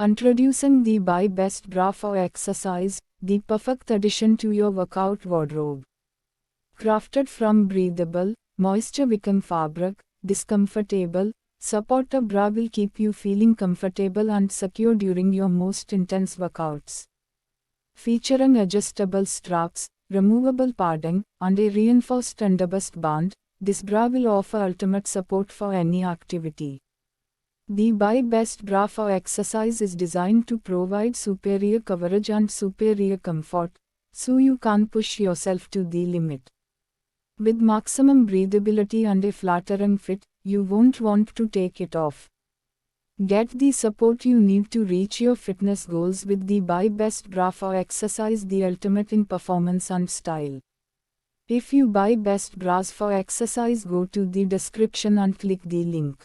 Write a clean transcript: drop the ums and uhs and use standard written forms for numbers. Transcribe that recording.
Introducing the Buy Best Bra for Exercise, the perfect addition to your workout wardrobe. Crafted from breathable, moisture-wicking fabric, this comfortable, supportive bra will keep you feeling comfortable and secure during your most intense workouts. Featuring adjustable straps, removable padding, and a reinforced underbust band, this bra will offer ultimate support for any activity. The Buy Best Bra for Exercise is designed to provide superior coverage and superior comfort, so you can push yourself to the limit. With maximum breathability and a flattering fit, you won't want to take it off. Get the support you need to reach your fitness goals with the Buy Best Bra for Exercise, the ultimate in performance and style. If you buy best bras for exercise, go to the description and click the link.